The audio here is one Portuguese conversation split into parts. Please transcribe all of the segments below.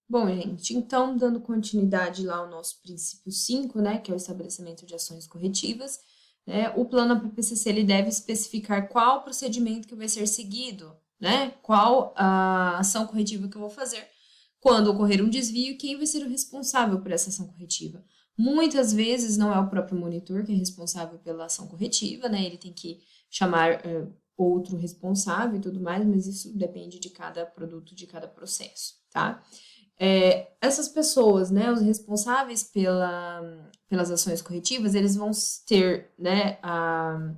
Bom, gente, então, dando continuidade lá ao nosso princípio 5, né, que é o estabelecimento de ações corretivas, né, o plano PPCC ele deve especificar qual procedimento que vai ser seguido, né, qual a ação corretiva que eu vou fazer quando ocorrer um desvio e quem vai ser o responsável por essa ação corretiva. Muitas vezes não é o próprio monitor que é responsável pela ação corretiva, né, ele tem que chamar outro responsável e tudo mais, mas isso depende de cada produto, de cada processo, tá? Essas pessoas, né, os responsáveis pelas ações corretivas, eles vão ter, né, a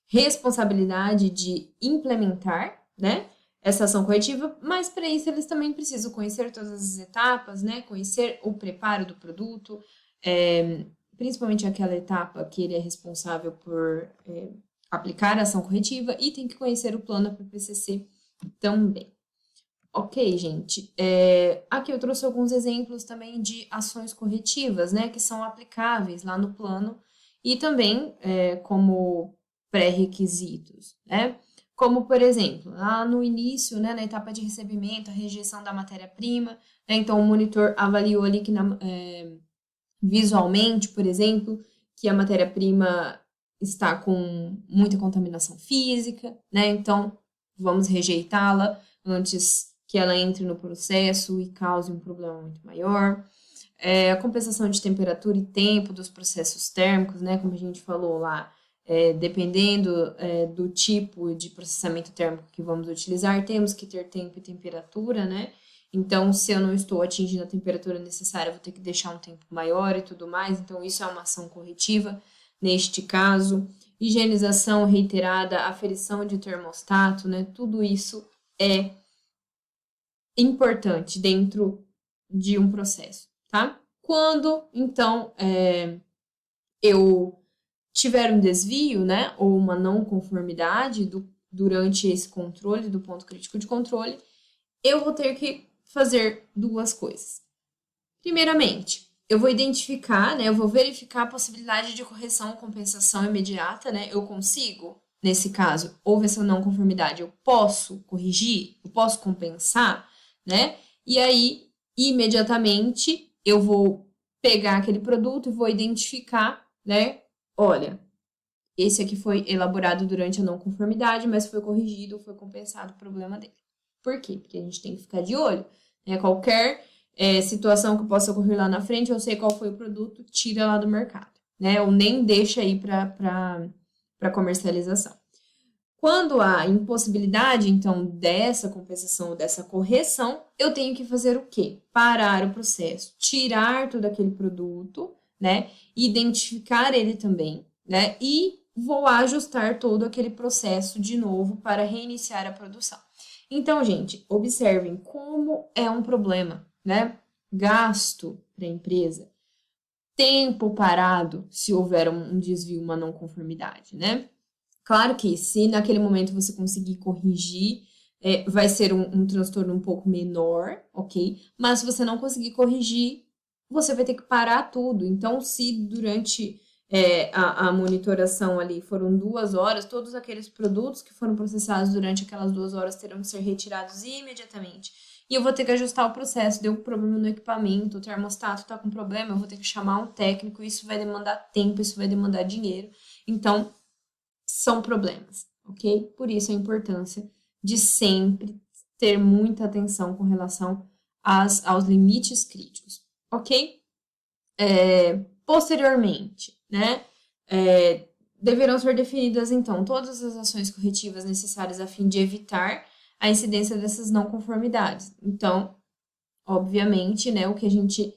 responsabilidade de implementar, né, essa ação corretiva, mas para isso eles também precisam conhecer todas as etapas, né, conhecer o preparo do produto, principalmente aquela etapa que ele é responsável por aplicar a ação corretiva e tem que conhecer o plano PPCC também. Ok, gente. Aqui eu trouxe alguns exemplos também de ações corretivas, né, que são aplicáveis lá no plano e também como pré-requisitos, né? Como, por exemplo, lá no início, né, na etapa de recebimento, a rejeição da matéria-prima, né, então o monitor avaliou ali que visualmente, por exemplo, que a matéria-prima está com muita contaminação física, né? Então, vamos rejeitá-la antes que ela entre no processo e cause um problema muito maior. A compensação de temperatura e tempo dos processos térmicos, né? Como a gente falou lá, dependendo do tipo de processamento térmico que vamos utilizar, temos que ter tempo e temperatura, né? Então, se eu não estou atingindo a temperatura necessária, eu vou ter que deixar um tempo maior e tudo mais. Então, isso é uma ação corretiva neste caso. Higienização reiterada, aferição de termostato, né? Tudo isso é importante dentro de um processo, tá? Quando, então, eu tiver um desvio, né, ou uma não conformidade durante esse controle, do ponto crítico de controle, eu vou ter que fazer duas coisas. Primeiramente, eu vou identificar, né, eu vou verificar a possibilidade de correção ou compensação imediata, né? Eu consigo, nesse caso, houve essa não conformidade, eu posso corrigir, eu posso compensar, né? E aí, imediatamente, eu vou pegar aquele produto e vou identificar, né? Olha, esse aqui foi elaborado durante a não conformidade, mas foi corrigido, foi compensado o problema dele. Por quê? Porque a gente tem que ficar de olho, né? Qualquer situação que possa ocorrer lá na frente, eu sei qual foi o produto, tira lá do mercado, né? Ou nem deixa aí para comercialização. Quando há impossibilidade, então, dessa compensação, dessa correção, eu tenho que fazer o quê? Parar o processo, tirar todo aquele produto, né? Identificar ele também, né? E vou ajustar todo aquele processo de novo para reiniciar a produção. Então, gente, observem como é um problema, né? Gasto para a empresa, tempo parado se houver um desvio, uma não conformidade, né? Claro que se naquele momento você conseguir corrigir, vai ser um transtorno um pouco menor, ok? Mas se você não conseguir corrigir, você vai ter que parar tudo. Então, se durante a monitoração ali foram 2 horas, todos aqueles produtos que foram processados durante aquelas 2 horas terão que ser retirados imediatamente. E eu vou ter que ajustar o processo, deu problema no equipamento, o termostato está com problema, eu vou ter que chamar um técnico, isso vai demandar tempo, isso vai demandar dinheiro. Então, são problemas, ok? Por isso a importância de sempre ter muita atenção com relação aos limites críticos, ok? Posteriormente, né, deverão ser definidas, então, todas as ações corretivas necessárias a fim de evitar a incidência dessas não conformidades. Então, obviamente, né, o que a gente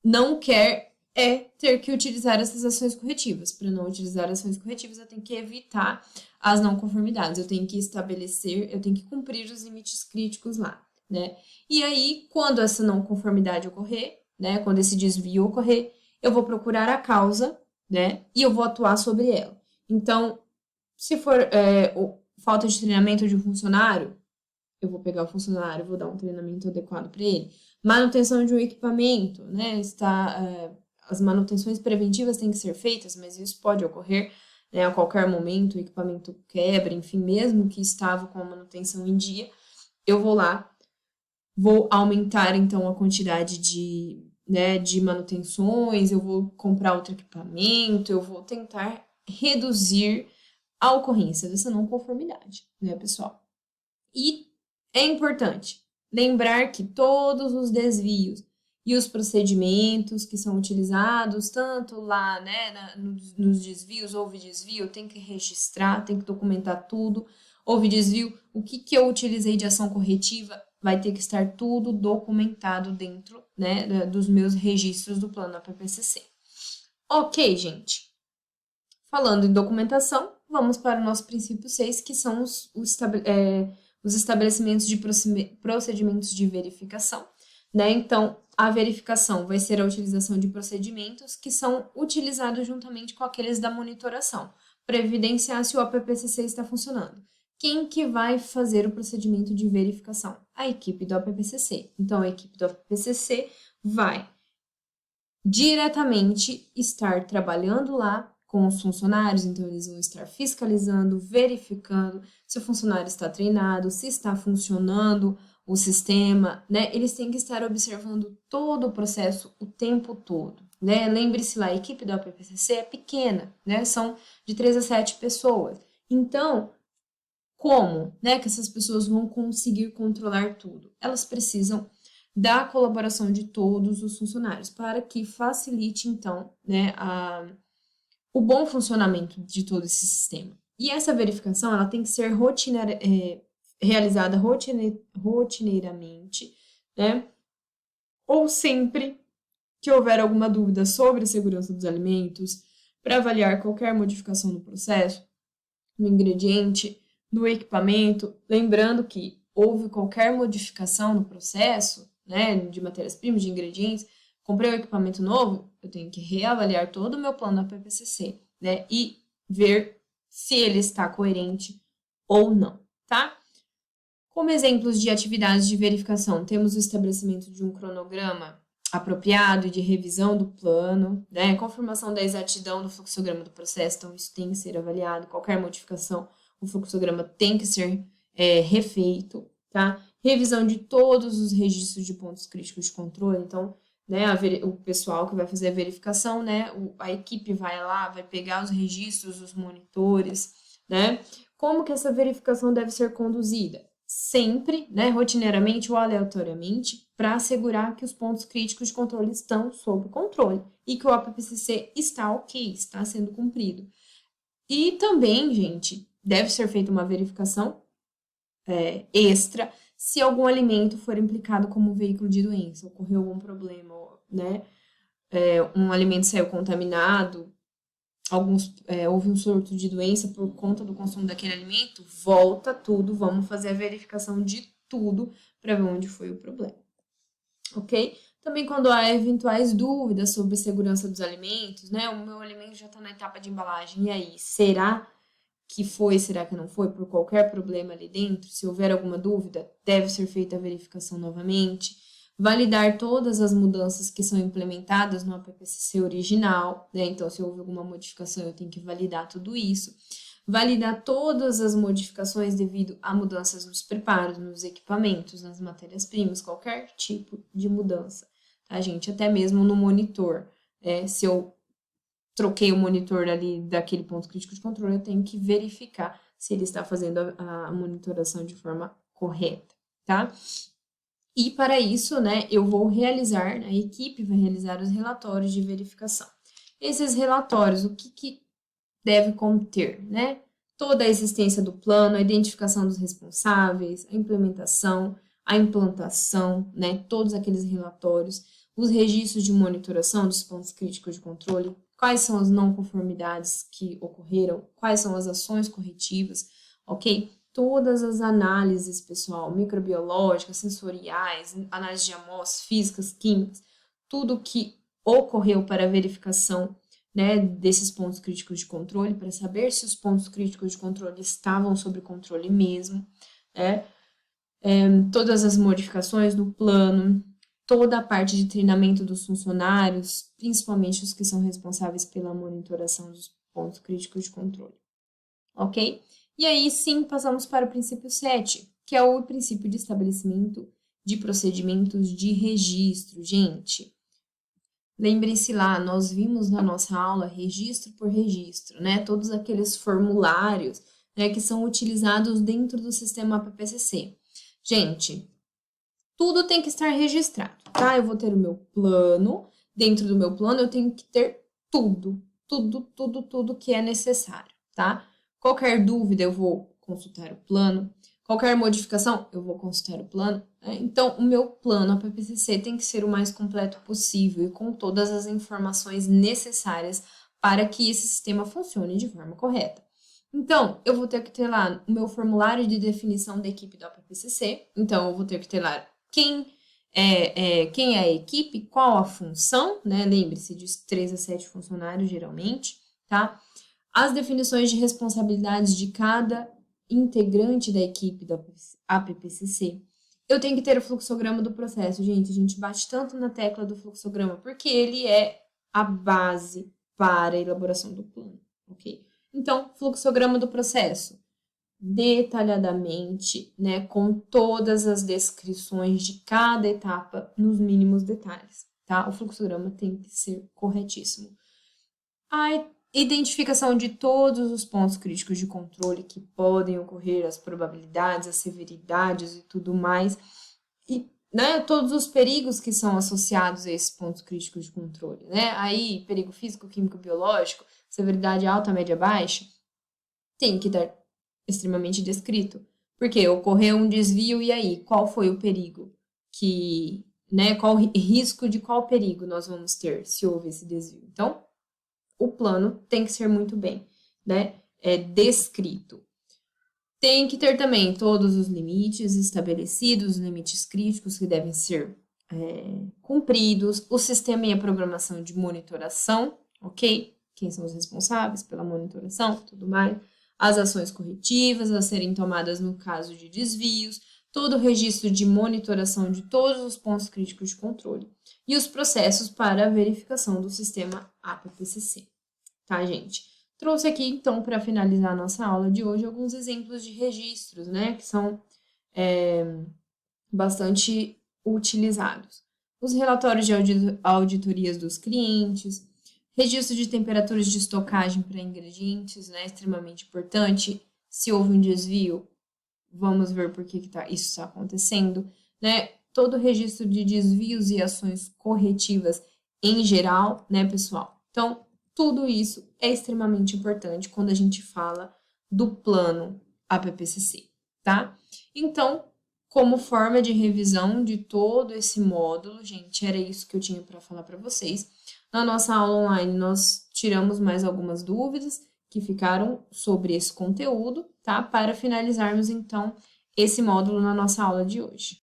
não quer é ter que utilizar essas ações corretivas. Para não utilizar ações corretivas, eu tenho que evitar as não conformidades, eu tenho que estabelecer, eu tenho que cumprir os limites críticos lá, né? E aí, quando essa não conformidade ocorrer, né, quando esse desvio ocorrer, eu vou procurar a causa, né, e eu vou atuar sobre ela. Então, se for falta de treinamento de um funcionário, eu vou pegar o funcionário, vou dar um treinamento adequado para ele. Manutenção de um equipamento, né? As manutenções preventivas têm que ser feitas, mas isso pode ocorrer, né, a qualquer momento, o equipamento quebra, enfim, mesmo que estava com a manutenção em dia, eu vou lá, vou aumentar, então, a quantidade de manutenções, eu vou comprar outro equipamento, eu vou tentar reduzir a ocorrência dessa não conformidade, né, pessoal? E é importante lembrar que todos os desvios e os procedimentos que são utilizados, tanto lá, né, nos desvios, houve desvio, tem que registrar, tem que documentar tudo. Houve desvio, o que eu utilizei de ação corretiva vai ter que estar tudo documentado dentro, né, dos meus registros do plano APPCC. Ok, gente. Falando em documentação, vamos para o nosso princípio 6, que são os estabelecimentos de procedimentos de verificação, né? Então, a verificação vai ser a utilização de procedimentos que são utilizados juntamente com aqueles da monitoração, para evidenciar se o APPCC está funcionando. Quem que vai fazer o procedimento de verificação? A equipe do APPCC. Então, a equipe do APPCC vai diretamente estar trabalhando lá com os funcionários, então eles vão estar fiscalizando, verificando se o funcionário está treinado, se está funcionando o sistema, né? Eles têm que estar observando todo o processo o tempo todo, né? Lembre-se lá, a equipe do APPCC é pequena, né? São de 3 a 7 pessoas. Então, como, né, que essas pessoas vão conseguir controlar tudo? Elas precisam da colaboração de todos os funcionários para que facilite, então, né, o bom funcionamento de todo esse sistema. E essa verificação, ela tem que ser realizada rotineiramente, né, ou sempre que houver alguma dúvida sobre a segurança dos alimentos, para avaliar qualquer modificação no processo, no ingrediente, no equipamento, lembrando que houve qualquer modificação no processo, né, de matérias-primas, de ingredientes, comprei um equipamento novo, eu tenho que reavaliar todo o meu plano APPCC, né, e ver se ele está coerente ou não, tá? Como exemplos de atividades de verificação, temos o estabelecimento de um cronograma apropriado e de revisão do plano, né, confirmação da exatidão do fluxograma do processo, então isso tem que ser avaliado, qualquer modificação, o fluxograma tem que ser refeito, tá? Revisão de todos os registros de pontos críticos de controle, então, né, o pessoal que vai fazer a verificação, né, a equipe vai lá, vai pegar os registros dos monitores, né? Como que essa verificação deve ser conduzida? Sempre, né, rotineiramente ou aleatoriamente, para assegurar que os pontos críticos de controle estão sob controle e que o APPCC está ok, está sendo cumprido. E também, gente, deve ser feita uma verificação extra se algum alimento for implicado como veículo de doença, ocorreu algum problema, né? Um alimento saiu contaminado, houve um surto de doença por conta do consumo daquele alimento, volta tudo, vamos fazer a verificação de tudo para ver onde foi o problema, ok? Também quando há eventuais dúvidas sobre segurança dos alimentos, né? O meu alimento já está na etapa de embalagem, e aí, será que foi, será que não foi, por qualquer problema ali dentro? Se houver alguma dúvida, deve ser feita a verificação novamente. Validar todas as mudanças que são implementadas no APPCC original, né? Então, se houve alguma modificação, eu tenho que validar tudo isso. Validar todas as modificações devido a mudanças nos preparos, nos equipamentos, nas matérias-primas, qualquer tipo de mudança, tá, gente? Até mesmo no monitor. Se eu troquei o monitor ali daquele ponto crítico de controle, eu tenho que verificar se ele está fazendo a monitoração de forma correta, tá? E para isso, né, eu vou realizar, a equipe vai realizar os relatórios de verificação. Esses relatórios, o que deve conter, né? Toda a existência do plano, a identificação dos responsáveis, a implementação, a implantação, né? Todos aqueles relatórios, os registros de monitoração dos pontos críticos de controle, quais são as não conformidades que ocorreram, quais são as ações corretivas, ok? Todas as análises, pessoal, microbiológicas, sensoriais, análise de amostras, físicas, químicas, tudo que ocorreu para a verificação, né, desses pontos críticos de controle, para saber se os pontos críticos de controle estavam sob controle mesmo, né? Todas as modificações do plano, toda a parte de treinamento dos funcionários, principalmente os que são responsáveis pela monitoração dos pontos críticos de controle, ok? E aí, sim, passamos para o princípio 7, que é o princípio de estabelecimento de procedimentos de registro, gente. Lembrem-se lá, nós vimos na nossa aula registro por registro, né? Todos aqueles formulários, né, que são utilizados dentro do sistema APPCC. Gente, tudo tem que estar registrado, tá? Eu vou ter o meu plano, dentro do meu plano eu tenho que ter tudo que é necessário, tá? Qualquer dúvida eu vou consultar o plano, qualquer modificação eu vou consultar o plano, né? Então o meu plano APPCC tem que ser o mais completo possível e com todas as informações necessárias para que esse sistema funcione de forma correta. Então, eu vou ter que ter lá o meu formulário de definição da equipe do APPCC, então eu vou ter que ter lá quem é a equipe, qual a função, né? Lembre-se de 3 a 7 funcionários, geralmente, tá? As definições de responsabilidades de cada integrante da equipe do APPCC. Eu tenho que ter o fluxograma do processo, gente. A gente bate tanto na tecla do fluxograma, porque ele é a base para a elaboração do plano, ok? Então, fluxograma do processo detalhadamente, né, com todas as descrições de cada etapa nos mínimos detalhes, tá? O fluxograma tem que ser corretíssimo. A identificação de todos os pontos críticos de controle que podem ocorrer, as probabilidades, as severidades e tudo mais, e, né, todos os perigos que são associados a esses pontos críticos de controle, né? Aí, perigo físico, químico, biológico, severidade alta, média, baixa, tem que estar extremamente descrito. Porque ocorreu um desvio e aí, qual foi o perigo que, né, qual o risco de qual perigo nós vamos ter se houve esse desvio. Então, o plano tem que ser muito bem, né, descrito. Tem que ter também todos os limites estabelecidos, os limites críticos que devem ser cumpridos, o sistema e a programação de monitoração, ok? Quem são os responsáveis pela monitoração, tudo mais. As ações corretivas a serem tomadas no caso de desvios, todo o registro de monitoração de todos os pontos críticos de controle e os processos para a verificação do sistema APPCC. Tá, gente? Trouxe aqui, então, para finalizar a nossa aula de hoje, alguns exemplos de registros, né, que são bastante utilizados. Os relatórios de auditorias dos clientes, registro de temperaturas de estocagem para ingredientes, né, extremamente importante. Se houve um desvio, vamos ver por que isso está acontecendo, né? Todo o registro de desvios e ações corretivas em geral, né, pessoal? Então, tudo isso é extremamente importante quando a gente fala do plano APPCC, tá? Então, como forma de revisão de todo esse módulo, gente, era isso que eu tinha para falar para vocês. Na nossa aula online, nós tiramos mais algumas dúvidas que ficaram sobre esse conteúdo, tá? Para finalizarmos, então, esse módulo na nossa aula de hoje.